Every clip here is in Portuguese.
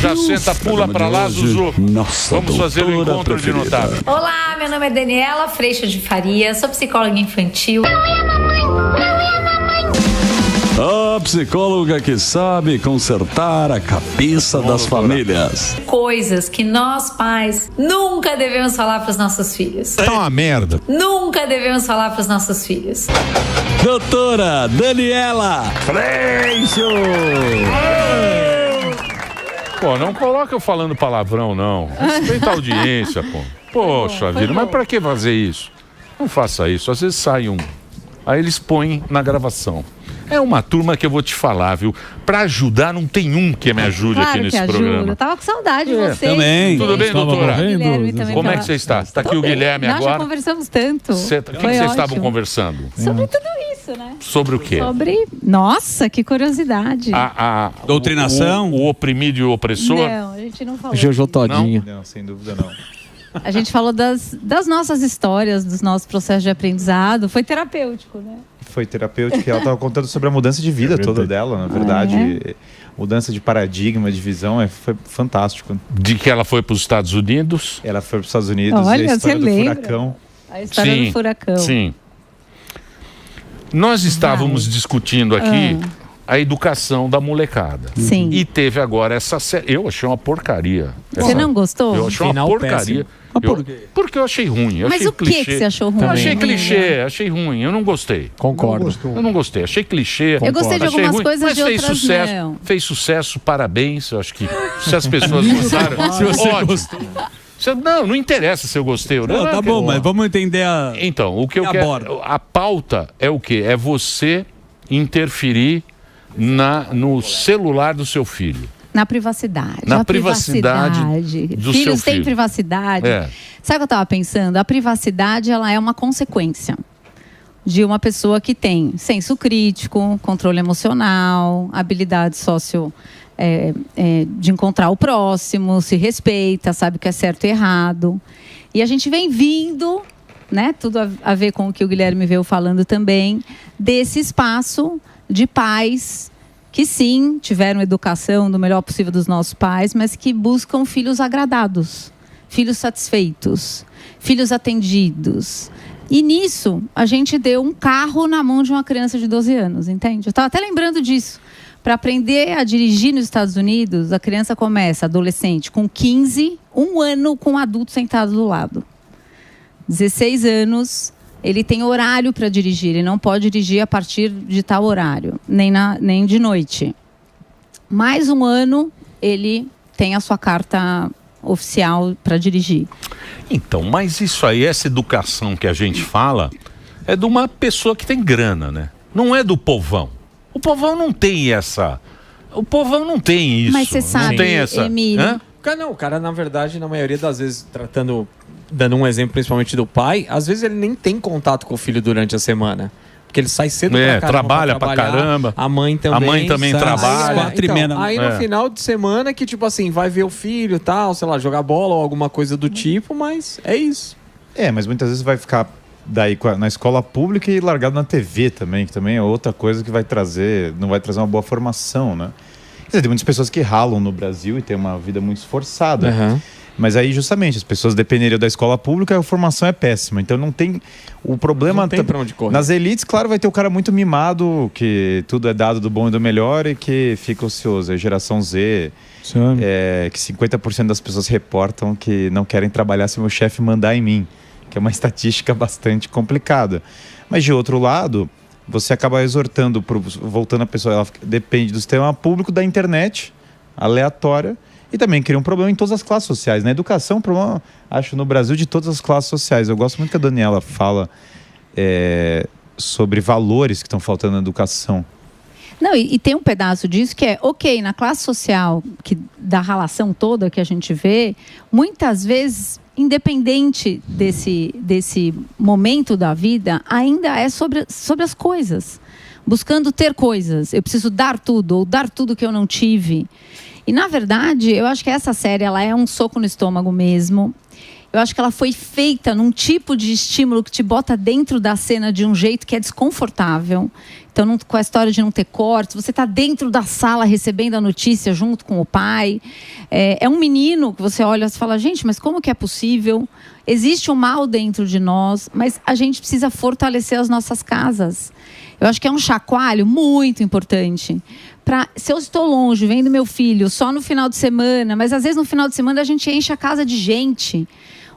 Já senta, pula pra lá, Zuzu. Nossa, vamos fazer o encontro de notável. Olá, meu nome é Daniela Freixas de Faria, sou psicóloga infantil. A psicóloga que sabe consertar a cabeça das famílias. Coisas que nós, pais, nunca devemos falar para os nossos filhos. Tá uma merda. Nunca devemos falar para os nossos filhos. Doutora Daniela Freixo. Pô, não coloca eu falando palavrão, não. Respeita a audiência, pô. Poxa vida, mas pra que fazer isso? Não faça isso. Às vezes sai um. Aí eles põem na gravação. É uma turma que eu vou te falar, viu? Pra ajudar, não tem um que me ajude claro aqui nesse que programa. Eu tava com saudade de você. Também. Tudo bem, doutora? Como é que você você está? Está aqui o Guilherme Nós agora. já conversamos tanto. O que vocês estavam conversando? Sobre tudo isso, né? Sobre o quê? Sobre... Nossa, que curiosidade. Doutrinação? O oprimido e o opressor? Não, a gente não falou. Jojo Todinho. Não, sem dúvida não. A gente falou das nossas histórias, dos nossos processos de aprendizado. Foi terapêutico, né? Foi terapêutico e ela estava contando sobre a mudança de vida toda dela, na verdade. Mudança de paradigma, de visão, foi fantástico. De que ela foi para os Estados Unidos? Ela foi para os Estados Unidos. Olha, e a história você do lembra? furacão. A história do furacão. Sim. Nós estávamos discutindo aqui a educação da molecada. Sim. E teve agora essa série. Eu achei uma porcaria. Você não gostou? Eu achei uma porcaria. Porque eu achei ruim. Eu Mas achei o que você achou ruim? Eu achei clichê, achei ruim. Eu não gostei. Concordo. Eu não gostei. Achei clichê. Eu gostei de algumas coisas, mas de fez outras sucesso. não. Fez sucesso, parabéns. Eu acho que se as pessoas gostaram, Se você ótimo. gostou. Não interessa se eu gostei ou não. Não, tá bom, mas vamos entender a... Então, o que eu quero... A pauta é o quê? É você interferir no celular do seu filho. Na privacidade. Na A privacidade do seu Filhos têm filho. privacidade. É. Sabe o que eu estava pensando? A privacidade, ela é uma consequência de uma pessoa que tem senso crítico, controle emocional, habilidade de encontrar o próximo, se respeita, sabe o que é certo e errado. E a gente vem vindo, né, tudo a ver com o que o Guilherme veio falando também, desse espaço de pais que sim, tiveram educação do melhor possível dos nossos pais, mas que buscam filhos agradados, filhos satisfeitos, filhos atendidos. E nisso, a gente deu um carro na mão de uma criança de 12 anos, entende? Eu estava até lembrando disso. Para aprender a dirigir nos Estados Unidos, a criança começa, adolescente, com 15, um ano com um adulto sentado do lado. 16 anos... Ele tem horário para dirigir, ele não pode dirigir a partir de tal horário, nem de noite. Mais um ano, ele tem a sua carta oficial para dirigir. Então, mas isso aí, essa educação que a gente fala, é de uma pessoa que tem grana, né? Não é do povão. O povão não tem essa... O povão não tem isso. Mas você sabe, Emílio... O cara, na verdade, na maioria das vezes, dando um exemplo principalmente do pai, às vezes ele nem tem contato com o filho durante a semana. Porque ele sai cedo pra caramba. Trabalha pra caramba. A mãe também trabalha. Aí no final de semana que, tipo assim, vai ver o filho e tal, sei lá, jogar bola ou alguma coisa do tipo, mas é isso. Mas muitas vezes vai ficar daí na escola pública e largado na TV também, que também é outra coisa que não vai trazer uma boa formação, né? Quer dizer, tem muitas pessoas que ralam no Brasil e têm uma vida muito esforçada. Mas aí, justamente, as pessoas dependeriam da escola pública e a formação é péssima. Então não tem... O problema... Não tem pra onde correr. Nas elites, claro, vai ter o cara muito mimado, que tudo é dado do bom e do melhor e que fica ocioso. É geração Z, que 50% das pessoas reportam que não querem trabalhar se meu chefe mandar em mim. Que é uma estatística bastante complicada. Mas, de outro lado, você acaba exortando, voltando a pessoa, ela depende do sistema público, da internet, aleatória, e também cria um problema em todas as classes sociais. Na educação, um problema, acho, no Brasil, de todas as classes sociais. Eu gosto muito que a Daniela fala sobre valores que estão faltando na educação. Não, e tem um pedaço disso que é, ok, na classe social, da relação toda que a gente vê, muitas vezes, independente desse momento da vida, ainda é sobre as coisas. Buscando ter coisas. Eu preciso dar tudo, ou dar tudo que eu não tive. E, na verdade, eu acho que essa série ela é um soco no estômago mesmo. eu acho que ela foi feita num tipo de estímulo que te bota dentro da cena de um jeito que é desconfortável. Então, com a história de não ter cortes, você está dentro da sala recebendo a notícia junto com o pai. É um menino que você olha e fala, gente, mas como que é possível? Existe um mal dentro de nós, mas a gente precisa fortalecer as nossas casas. Eu acho que é um chacoalho muito importante. Se eu estou longe, vendo meu filho só no final de semana, mas às vezes no final de semana a gente enche a casa de gente.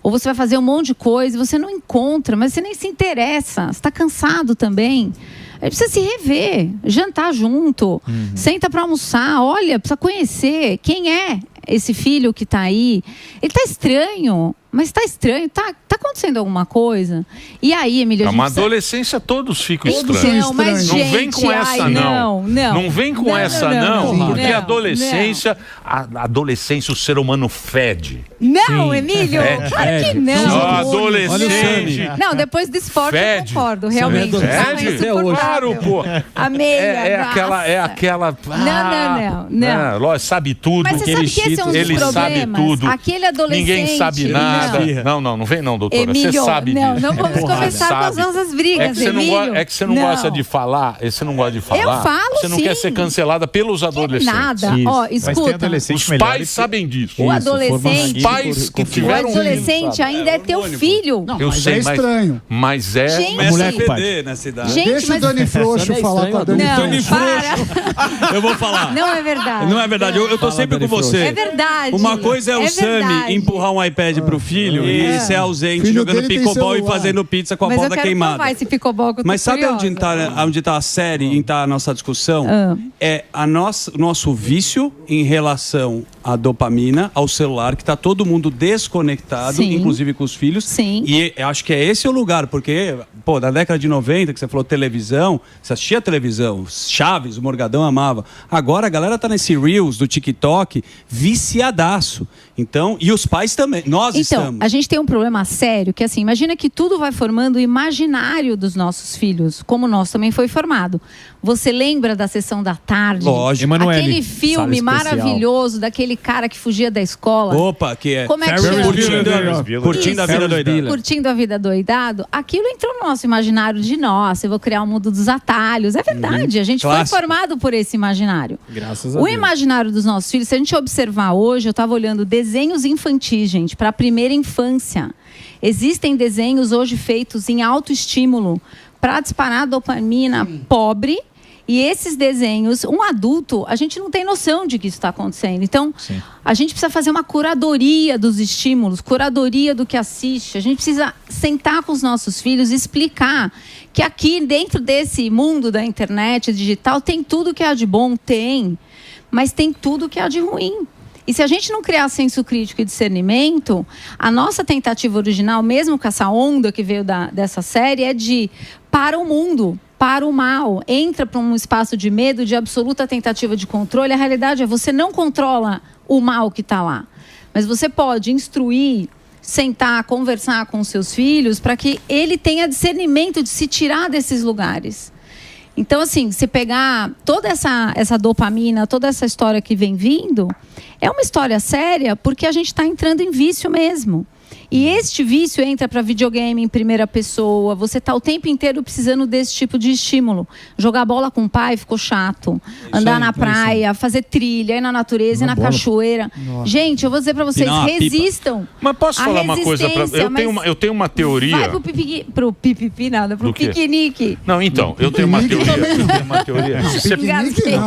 Ou você vai fazer um monte de coisa e você não encontra, mas você nem se interessa. Você está cansado também. Aí precisa se rever, jantar junto, senta para almoçar, olha, precisa conhecer quem é esse filho que está aí. Ele está estranho, mas está estranho, tá acontecendo alguma coisa. E aí, Emília, uma adolescência todos ficam estranhos. Não, mas, não gente, vem com essa, não vem com essa, não. Porque a adolescência, a adolescência, o ser humano fede. Não, sim. Emílio, claro que não. Adolescente. Não, depois do esporte eu concordo, realmente. Fede? Claro, pô. Amei. É aquela. Não. Sabe tudo. Mas você sabe que esse é um dos ele problemas. Sabe tudo. Aquele adolescente. Ninguém sabe nada. Não vem não, doutora. Emílio, você sabe disso. Não vamos começar com as nossas brigas, Emílio. É que você não gosta de falar. Você não gosta de falar. Eu falo, você não quer ser cancelada pelos adolescentes. Nada. Ó, escuta. Os pais sabem disso. O adolescente. Os pais que tiveram. O adolescente ainda é teu filho. Eu sei, mas é estranho. Mas é. Gente, mulher feder nessa idade. Deixa o Dani Frouxo falar com a Dani Frouxo. Eu vou falar. Não é verdade. Não é verdade. Eu tô sempre com você. É verdade. Uma coisa é o Sami empurrar um iPad pro filho e ser ausente, jogando pickleball e fazendo pizza com a bola queimada. Mas sabe onde tá a série, onde tá a nossa discussão? É o nosso vício em relação à dopamina, ao celular, que tá todo mundo desconectado, inclusive com os filhos. Sim. E acho que é esse o lugar, porque, pô, na década de 90, que você falou televisão, você assistia televisão, Chaves, o Morgadão amava. Agora a galera tá nesse Reels do TikTok, viciadaço. Então, e os pais também, nós estamos. A gente tem um problema sério, que assim, imagina que tudo vai formando o imaginário dos nossos filhos, como o nosso também foi formado. Você lembra da Sessão da Tarde? Lógico. Aquele filme maravilhoso daquele cara que fugia da escola. Opa, que é... Como é que chama? Curtindo a vida doidada. Curtindo a vida doidado. Aquilo entrou no nosso imaginário de, nossa, eu vou criar um mundo dos atalhos. É verdade, a gente foi formado por esse imaginário. Graças a Deus. O imaginário dos nossos filhos, se a gente observar hoje, eu estava olhando desenhos infantis, gente, para a primeira infância. Existem desenhos hoje feitos em autoestímulo para disparar a dopamina pobre. E esses desenhos, um adulto, a gente não tem noção de que isso está acontecendo. Então, a gente precisa fazer uma curadoria dos estímulos, curadoria do que assiste. A gente precisa sentar com os nossos filhos e explicar que aqui, dentro desse mundo da internet digital, tem tudo que há de bom, mas tem tudo que há de ruim. E se a gente não criar senso crítico e discernimento, a nossa tentativa original, mesmo com essa onda que veio dessa série, é de para o mundo, para o mal. Entra para um espaço de medo, de absoluta tentativa de controle. A realidade é que você não controla o mal que está lá. Mas você pode instruir, sentar, conversar com os seus filhos para que ele tenha discernimento de se tirar desses lugares. Então, assim, se pegar toda essa dopamina, toda essa história que vem vindo, é uma história séria porque a gente está entrando em vício mesmo. E este vício entra para videogame em primeira pessoa. Você está o tempo inteiro precisando desse tipo de estímulo. Jogar bola com o pai ficou chato. Andar na praia, fazer trilha, ir na natureza, ir na cachoeira. Nossa. Gente, eu vou dizer para vocês, resistam. Mas posso falar uma coisa? Eu tenho uma teoria. Vai pro piquenique. Não, então, eu tenho uma teoria.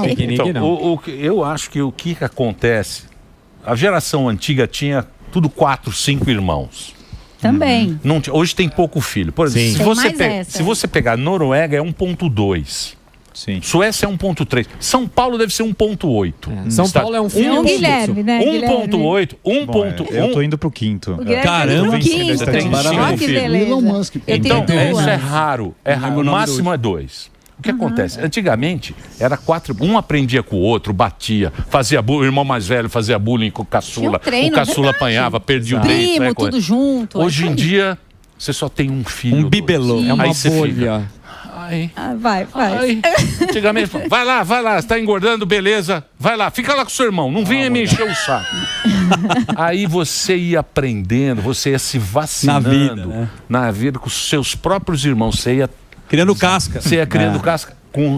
Piquenique não. Eu acho que o que acontece... A geração antiga tinha... tudo 4, 5 irmãos. Também. Hoje tem pouco filho. Por exemplo, se você pegar Noruega é 1.2. Sim. Suécia é 1.3. São Paulo deve ser 1.8. São Paulo é um filho. Guilherme, né? 1.8. Eu tô indo pro 5º. Caramba, que beleza. Então, isso é raro. O máximo é 2. O que acontece? Antigamente, era 4, um aprendia com o outro, batia, fazia bullying, o irmão mais velho fazia bullying com o caçula, o caçula apanhava, perdia o dente. Primo, tudo junto. Hoje em dia, você só tem um filho. Um bibelô. É uma bolha. Ai. Vai. Antigamente, vai lá, você tá engordando, beleza. Vai lá, fica lá com o seu irmão, não venha me encher o saco. Aí você ia aprendendo, você ia se vacinando na vida com os seus próprios irmãos. Você ia criando casca. Você ia criando casca.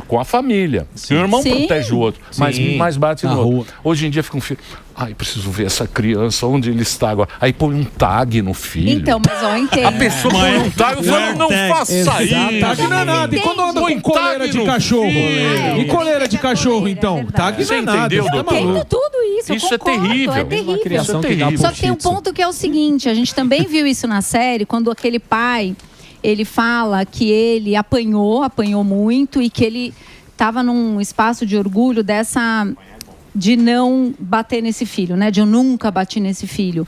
Com a família. Sim. O irmão protege o outro, mas mais bate no outro. Hoje em dia fica um filho. Ai, preciso ver essa criança, onde ele está agora. Aí põe um tag no filho. Então, mas ó, entendo. A pessoa põe um tag, eu falo, não faça isso. Tag não é nada. E quando anda com coleira de cachorro? E coleira de cachorro, então? Tag não é nada. Eu entendo tudo isso. Isso é terrível. É terrível. Isso é terrível. Só que tem um ponto que é o seguinte: a gente também viu isso na série, quando aquele pai. Ele fala que ele apanhou muito e que ele estava num espaço de orgulho de não bater nesse filho, né? De eu nunca bati nesse filho.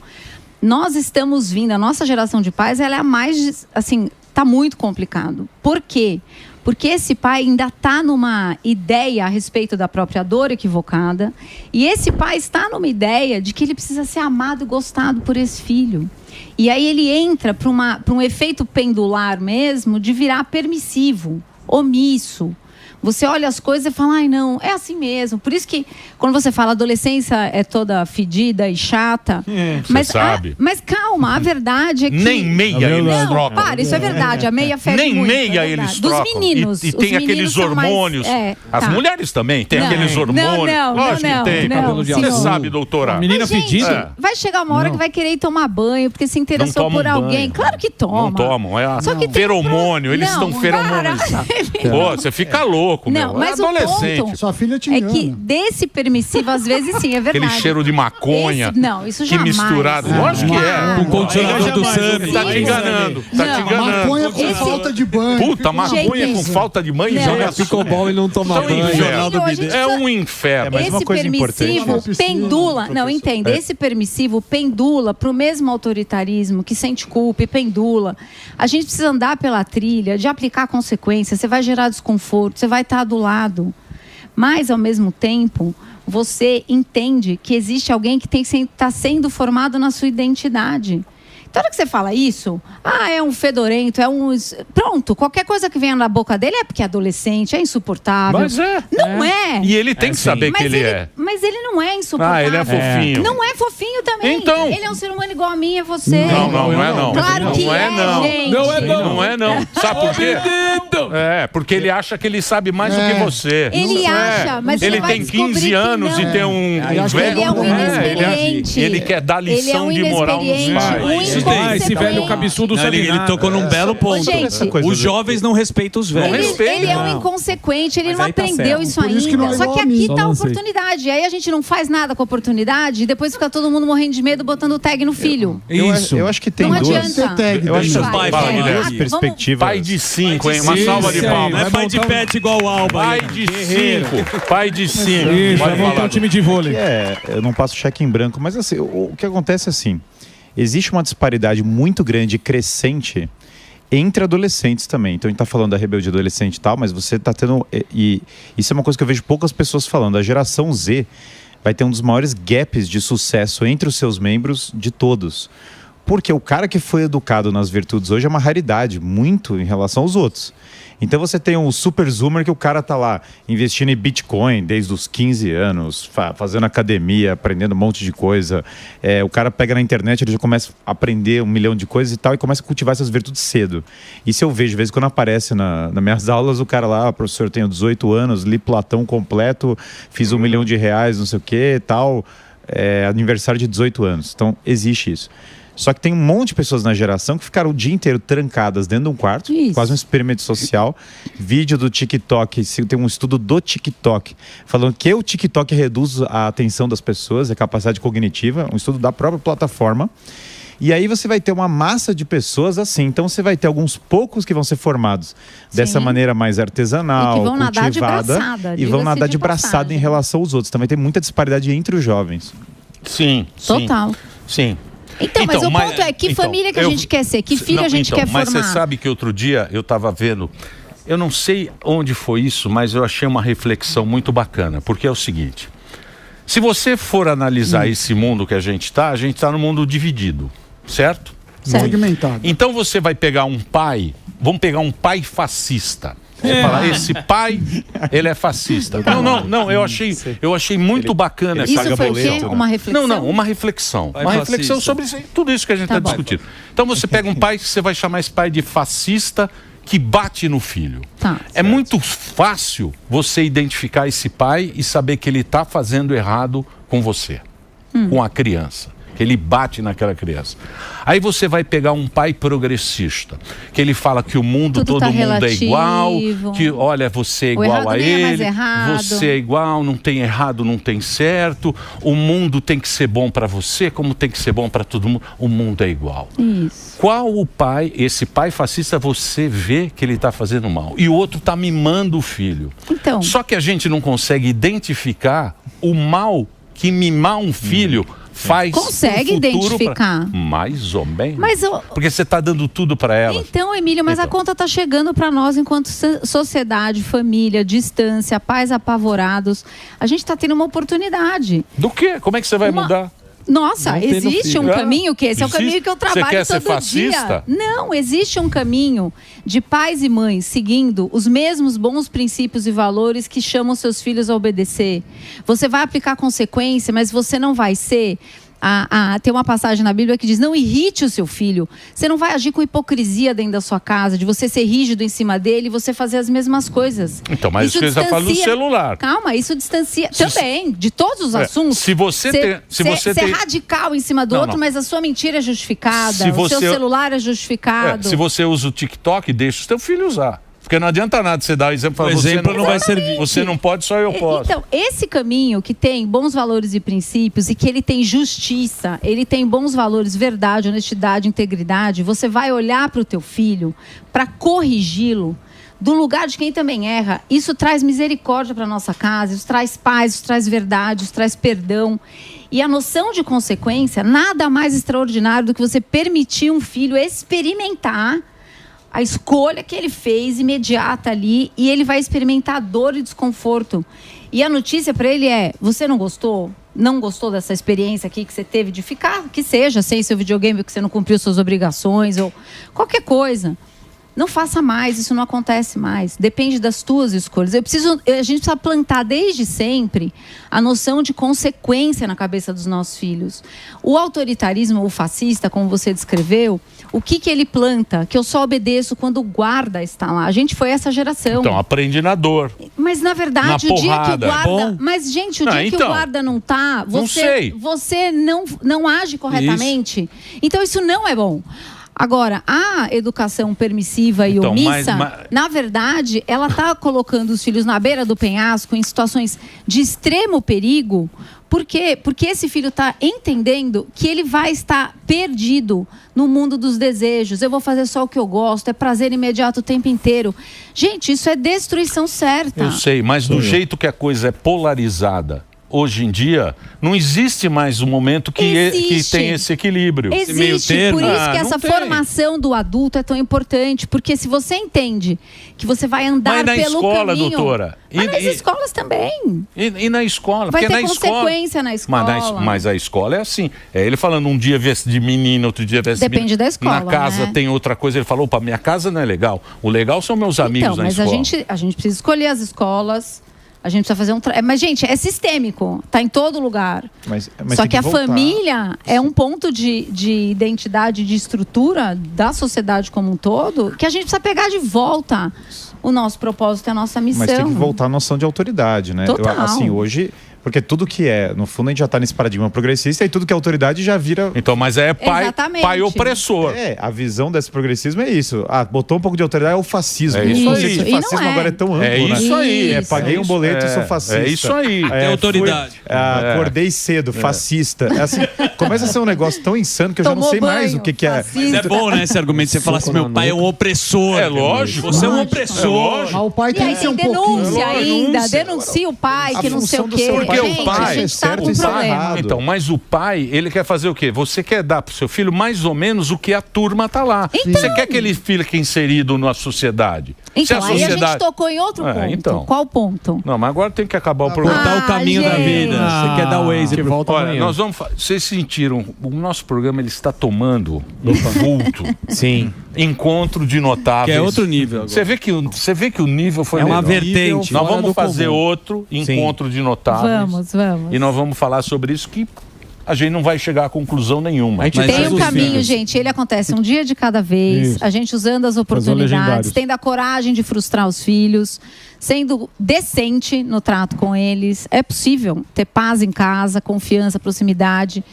Nós estamos vindo, a nossa geração de pais, ela é a mais, assim, tá muito complicado. Por quê? Porque esse pai ainda está numa ideia a respeito da própria dor equivocada. E esse pai está numa ideia de que ele precisa ser amado e gostado por esse filho. E aí ele entra para um efeito pendular mesmo de virar permissivo, omisso. Você olha as coisas e fala, ai não, é assim mesmo. Por isso que quando você fala adolescência é toda fedida e chata. Mas, você sabe. Mas calma, a verdade é que... Nem meia eles trocam. Para, isso é verdade, a meia fede nem muito. Nem meia eles trocam. Dos meninos. E tem aqueles hormônios. As mulheres também têm aqueles hormônios. Lógico que tem. Você sabe, doutora. Menina fedida. Vai chegar uma hora que vai querer ir tomar banho, porque se interessou por alguém. Claro que toma. Não tomam, é feromônio, eles estão feromonizados. Pô, você fica louco. Não, mas o ponto sua filha te é que desse permissivo, às vezes sim, é verdade. Aquele cheiro de maconha. Isso que jamais. misturado. Lógico que é. Com condicionador do Sami. Tá te enganando. Maconha com falta de banho. Puta, maconha com falta de banho. Joga pickleball e não toma banho. É um inferno. Esse permissivo pendula. Não, entenda. Esse permissivo pendula pro mesmo autoritarismo que sente culpa e pendula. A gente precisa andar pela trilha de aplicar consequências. Você vai gerar desconforto, você vai estar do lado. Mas, ao mesmo tempo, você entende que existe alguém que está sendo formado na sua identidade. Então, na hora que você fala isso, é um fedorento, é um... Pronto, qualquer coisa que venha na boca dele é porque é adolescente, é insuportável. Mas Não é. E ele tem que saber que ele é. Mas ele não é insuportável. Ele é fofinho. Não é fofinho também. Então... Ele é um ser humano igual a mim e a você. Não é não. Claro que é, gente. Não é não. Sabe por quê? Porque ele acha que ele sabe mais do que você. Ele acha, mas ele tem 15 anos e tem um velho. Ele é um inexperiente. Ele quer dar lição de moral nos pais. Esse velho cabeçudo sabe ele tocou num belo ponto. Gente, os jovens não respeitam os velhos. Ele é um inconsequente, ele não aprendeu isso ainda. Só que aqui está a oportunidade. Aí a gente não faz nada com a oportunidade e depois fica todo mundo morrendo de medo botando o tag no filho. Eu acho que tem não duas. Eu acho que duas perspectivas. Pai de 5, hein? Uma salva de palmas. Não é pai de pet igual o Alba. Pai de 5. Pai de 5. Vai montar um time de vôlei. Eu não passo cheque em branco, mas assim, o que acontece é assim. Existe uma disparidade muito grande e crescente entre adolescentes também. Então a gente está falando da rebeldia adolescente e tal, mas você está tendo... E isso é uma coisa que eu vejo poucas pessoas falando. A geração Z vai ter um dos maiores gaps de sucesso entre os seus membros de todos. Porque o cara que foi educado nas virtudes hoje é uma raridade, muito em relação aos outros. Então você tem um super zoomer que o cara tá lá investindo em Bitcoin desde os 15 anos, fazendo academia, aprendendo um monte de coisa. O cara pega na internet, ele já começa a aprender 1 milhão de coisas e tal, e começa a cultivar essas virtudes cedo. Isso eu vejo, às vezes, quando aparece nas minhas aulas, o cara lá, professor, tenho 18 anos, li Platão completo, fiz R$1 milhão, não sei o que e tal, aniversário de 18 anos. Então, existe isso. Só que tem um monte de pessoas na geração que ficaram o dia inteiro trancadas dentro de um quarto, quase um experimento social. Vídeo do TikTok, tem um estudo do TikTok, falando que o TikTok reduz a atenção das pessoas, a capacidade cognitiva, um estudo da própria plataforma. E aí você vai ter uma massa de pessoas assim. Então você vai ter alguns poucos que vão ser formados dessa maneira mais artesanal, e que vão cultivada. Nadar de braçada, e vão nadar de braçada em relação aos outros. Também tem muita disparidade entre os jovens. Sim. Total. Sim. Então, mas o ponto é que família que a gente quer ser, que filho a gente quer formar. Mas você sabe que outro dia eu estava vendo, eu não sei onde foi isso, mas eu achei uma reflexão muito bacana, porque é o seguinte, se você for analisar esse mundo que a gente está no mundo dividido, certo? Segmentado. Então você vai pegar um pai, vamos pegar um pai fascista, Você fala, esse pai, ele é fascista. Não, eu achei muito bacana essa Isso foi o quê? Uma reflexão? Não, uma reflexão. Uma reflexão sobre tudo isso que a gente está discutindo. Então você pega um pai que você vai chamar esse pai de fascista que bate no filho. É muito fácil você identificar esse pai e saber que ele está fazendo errado com você, com a criança. Que ele bate naquela criança. Aí você vai pegar um pai progressista, que ele fala que o mundo, todo mundo é igual, que olha, você é igual a ele, você é igual, não tem errado, não tem certo, o mundo tem que ser bom para você, como tem que ser bom para todo mundo, o mundo é igual. Isso. Qual o pai, esse pai fascista, você vê que ele está fazendo mal, e o outro está mimando o filho. Então. Só que a gente não consegue identificar o mal que mimar um filho faz. Consegue identificar? Mais ou menos. Mas porque você está dando tudo para ela. Então, Emílio, mas a conta está chegando para nós enquanto sociedade, família, distância, pais apavorados. A gente está tendo uma oportunidade. Do quê? Como é que você vai mudar? Nossa, existe um caminho que esse é o caminho que eu trabalho todo dia. Você quer ser fascista? Não, existe um caminho de pais e mães seguindo os mesmos bons princípios e valores que chamam seus filhos a obedecer. Você vai aplicar consequência, mas você não vai ser... Tem uma passagem na Bíblia que diz: não irrite o seu filho. Você não vai agir com hipocrisia dentro da sua casa, de você ser rígido em cima dele e você fazer as mesmas coisas. Então, mas isso que você está falando do celular. Calma, isso distancia também, de todos os assuntos. Se você ser radical em cima do outro, mas a sua mentira é justificada, o seu celular é justificado. Se você usa o TikTok, deixa o seu filho usar. Porque não adianta nada você dar o exemplo para você. O exemplo não vai servir. Você não pode, só eu posso. Então, esse caminho que tem bons valores e princípios e que ele tem justiça, ele tem bons valores, verdade, honestidade, integridade, você vai olhar para o teu filho para corrigi-lo do lugar de quem também erra. Isso traz misericórdia para nossa casa, isso traz paz, isso traz verdade, isso traz perdão. E a noção de consequência, nada mais extraordinário do que você permitir um filho experimentar a escolha que ele fez imediata ali, e ele vai experimentar dor e desconforto. E a notícia para ele é: você não gostou? Não gostou dessa experiência aqui que você teve de ficar, que seja, sem seu videogame, porque você não cumpriu suas obrigações, ou qualquer coisa. Não faça mais, isso não acontece mais. Depende das tuas escolhas. A gente precisa plantar desde sempre a noção de consequência na cabeça dos nossos filhos. O autoritarismo, o fascista, como você descreveu, o que ele planta? Que eu só obedeço quando o guarda está lá. A gente foi essa geração. Então, aprende na dor. Mas, na verdade, o dia que o guarda... Mas, gente, o dia que o guarda não está, você não age corretamente. Então, isso não é bom. Agora, a educação permissiva e omissa, na verdade, ela está colocando os filhos na beira do penhasco em situações de extremo perigo. Por quê? Porque esse filho está entendendo que ele vai estar perdido no mundo dos desejos. Eu vou fazer só o que eu gosto, é prazer imediato o tempo inteiro. Gente, isso é destruição certa. Eu sei, mas do jeito que a coisa é polarizada, hoje em dia, não existe mais um momento que tem esse equilíbrio. Existe, meio termo. Por isso que essa formação do adulto é tão importante, porque se você entende que você vai andar pelo escola, caminho... doutora. Mas nas escolas também. E na escola. Vai porque ter consequência na escola. Mas a escola é assim. É ele falando um dia veste de menina, outro dia veste de menina. Depende da escola, na casa tem outra coisa. Ele falou: opa, minha casa não é legal. O legal são meus amigos na escola. Mas a gente precisa escolher as escolas. A gente precisa fazer Mas, gente, é sistêmico. Está em todo lugar. Mas só que a família é um ponto de identidade, de estrutura da sociedade como um todo, que a gente precisa pegar de volta o nosso propósito e a nossa missão. Mas tem que voltar à noção de autoridade, né? Total. Hoje... Porque tudo que é, no fundo, a gente já está nesse paradigma progressista e tudo que é autoridade já vira... Então, mas é pai opressor. A visão desse progressismo é isso. Botou um pouco de autoridade, é o fascismo. É isso aí. O fascismo agora é tão amplo, né? É isso aí. Paguei um boleto, sou fascista. É isso aí. Tem autoridade. Acordei cedo, fascista. Assim, começa a ser um negócio tão insano que eu já não sei mais o que é. Mas é bom, né, esse argumento. Você fala assim: meu pai é um opressor. É lógico. Você é um opressor. Mas o pai tem que ser um pouquinho. Denúncia ainda. Denuncia o pai, que não sei o quê. Porque o pai... certo e errado. Então, mas o pai, ele quer fazer o quê? Você quer dar pro seu filho mais ou menos o que a turma tá lá. Então... Você quer que ele fique inserido na sociedade. Então, aí a gente tocou em outro ponto. Então. Qual ponto? Não, mas agora tem que acabar o programa. Cortar o caminho da vida. Você quer dar o Waze que volta Olha, amanhã. nós vamos. Vocês sentiram? O nosso programa ele está tomando um vulto. Sim. Encontro de notáveis. Que é outro nível. Você vê que o nível foi uma melhor. vertente. Nós vamos fazer outro encontro de notáveis. Vamos. E nós vamos falar sobre isso que a gente não vai chegar a conclusão nenhuma. Tem um caminho, gente. Ele acontece um dia de cada vez. Isso. A gente usando as oportunidades, tendo a coragem de frustrar os filhos, sendo decente no trato com eles. É possível ter paz em casa, confiança, proximidade,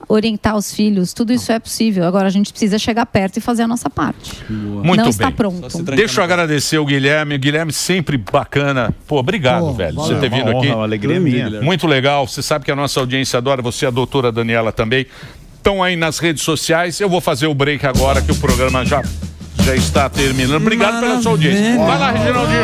orientar os filhos. Tudo isso é possível. Agora a gente precisa chegar perto e fazer a nossa parte. Muito não está bem. pronto. Deixa eu agradecer o Guilherme. O Guilherme sempre bacana. Pô, obrigado, velho. Você ter vindo aqui. Uma alegria minha. Muito legal. Você sabe que a nossa audiência adora você, a doutora Daniela também. Estão aí nas redes sociais. Eu vou fazer o break agora que o programa já está terminando. Obrigado pela sua audiência. Vai lá, Reginaldinho.